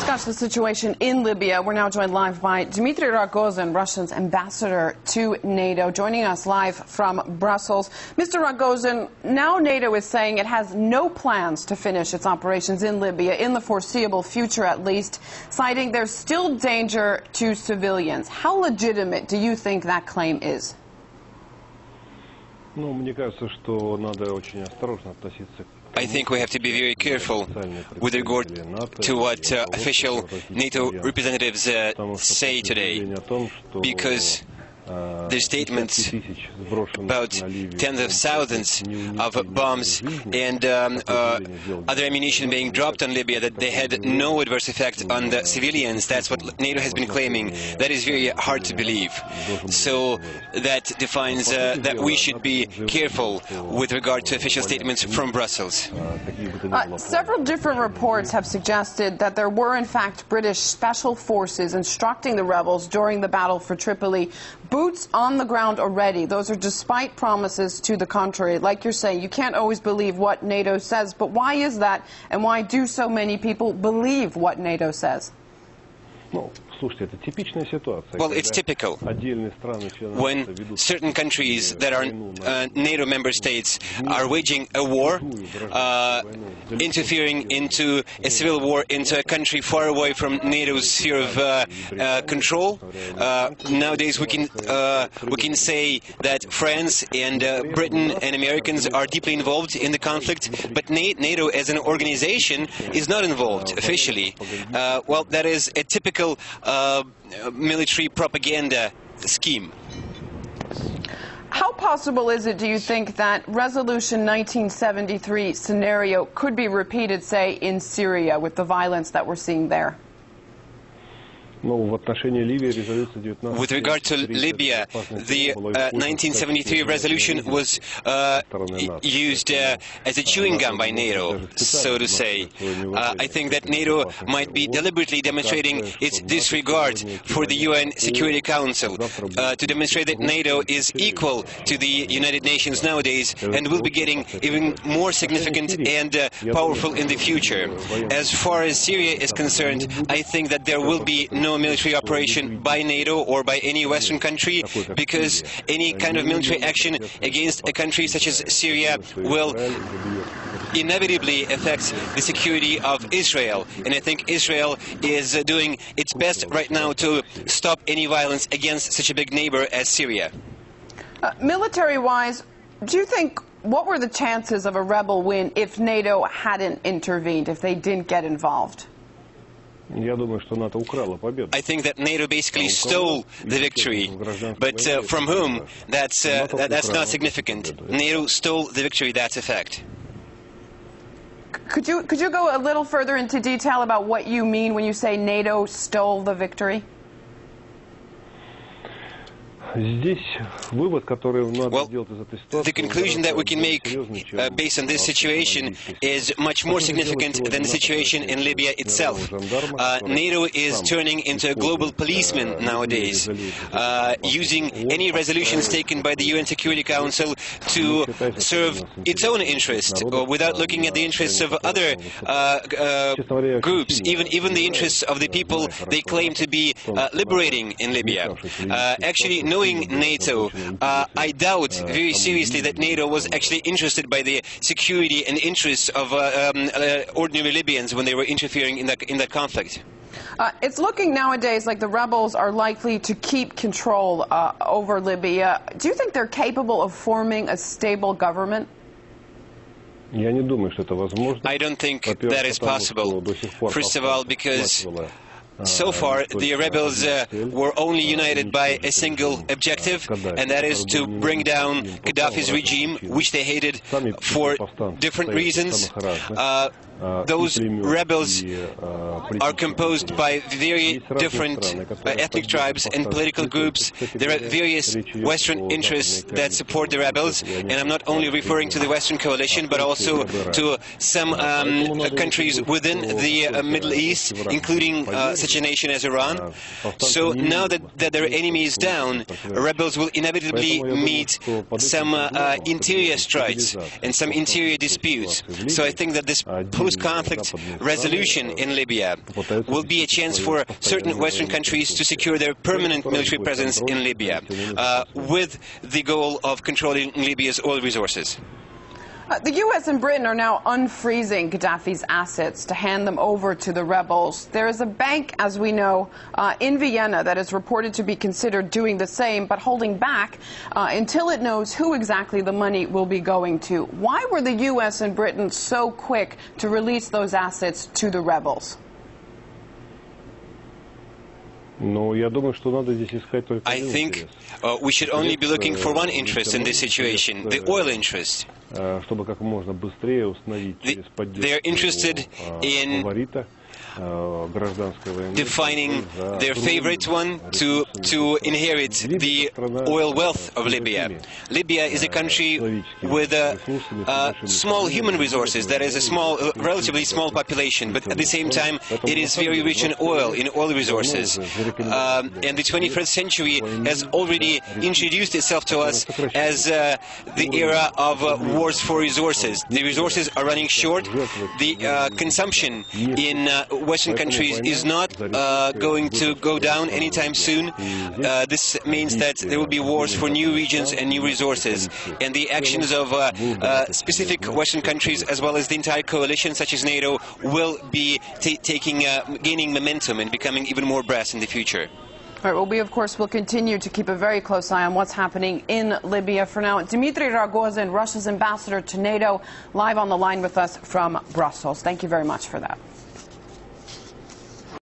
discuss the situation in Libya, we're now joined live by Dmitry Rogozin, Russia's ambassador to NATO, joining us live from Brussels. Mr. Rogozin, now NATO is saying it has no plans to finish its operations in Libya, in the foreseeable future at least, citing there's still danger to civilians. How legitimate do you think that claim is? I think we have to be very careful with regard to what official NATO representatives say today, because their statements about tens of thousands of bombs and other ammunition being dropped on Libya, that they had no adverse effect on the civilians. That's what NATO has been claiming. That is very hard to believe. So that defines that we should be careful with regard to official statements from Brussels. Several different reports have suggested that there were in fact British special forces instructing the rebels during the battle for Tripoli. Boots on the ground already. Those are despite promises to the contrary. Like you're saying, you can't always believe what NATO says, but why is that, and why do so many people believe what NATO says? Well, it's typical when certain countries that are NATO member states are waging a war, interfering into a civil war into a country far away from NATO's sphere of control. Nowadays we can say that France and Britain and Americans are deeply involved in the conflict, but NATO as an organization is not involved officially. Well, that is a typical military propaganda scheme. How possible is it, do you think, that Resolution 1973 scenario could be repeated, say, in Syria with the violence that we're seeing there? With regard to Libya, the 1973 resolution was used as a chewing gum by NATO, so to say. I think that NATO might be deliberately demonstrating its disregard for the UN Security Council, to demonstrate that NATO is equal to the United Nations nowadays and will be getting even more significant and powerful in the future. As far as Syria is concerned, I think that there will be no military operation by NATO or by any Western country, because any kind of military action against a country such as Syria will inevitably affect the security of Israel. And I think Israel is doing its best right now to stop any violence against such a big neighbor as Syria. Military-wise, do you think, what were the chances of a rebel win if NATO hadn't intervened, if they didn't get involved? I think that NATO basically stole the victory, but from whom? That's not significant. NATO stole the victory, that's a fact. Could you go a little further into detail about what you mean when you say NATO stole the victory? Well, the conclusion that we can make based on this situation is much more significant than the situation in Libya itself. NATO is turning into a global policeman nowadays, using any resolutions taken by the UN Security Council to serve its own interest, without looking at the interests of other groups, even the interests of the people they claim to be liberating in Libya. Actually, knowing NATO, I doubt very seriously that NATO was actually interested by the security and interests of ordinary Libyans when they were interfering in that conflict. It's looking nowadays like the rebels are likely to keep control over Libya. Do you think they're capable of forming a stable government? I don't think that is possible. First of all, because so far, the rebels were only united by a single objective, and that is to bring down Gaddafi's regime, which they hated for different reasons. Those rebels are composed by very different ethnic tribes and political groups. There are various Western interests that support the rebels, and I'm not only referring to the Western coalition, but also to some countries within the Middle East, including such a nation as Iran. So now that their enemy is down, rebels will inevitably meet some interior strides and some interior disputes. So I think that this post-conflict resolution in Libya will be a chance for certain Western countries to secure their permanent military presence in Libya, with the goal of controlling Libya's oil resources. The U.S. and Britain are now unfreezing Gaddafi's assets to hand them over to the rebels. There is a bank, as we know, in Vienna that is reported to be considered doing the same, but holding back until it knows who exactly the money will be going to. Why were the U.S. and Britain so quick to release those assets to the rebels? I think we should only be looking for one interest in this situation, the oil interest. They're interested in defining their favorite one to inherit the oil wealth of Libya. Libya is a country with small human resources, that is a relatively small population, but at the same time it is very rich in oil resources. And the 21st century has already introduced itself to us as the era of wars for resources. The resources are running short. The consumption in Western countries is not going to go down anytime soon. This means that there will be wars for new regions and new resources. And the actions of specific Western countries, as well as the entire coalition, such as NATO, will be gaining momentum and becoming even more brass in the future. All right, well, we, of course, will continue to keep a very close eye on what's happening in Libya. For now, Dmitry Rogozin, Russia's ambassador to NATO, live on the line with us from Brussels. Thank you very much for that.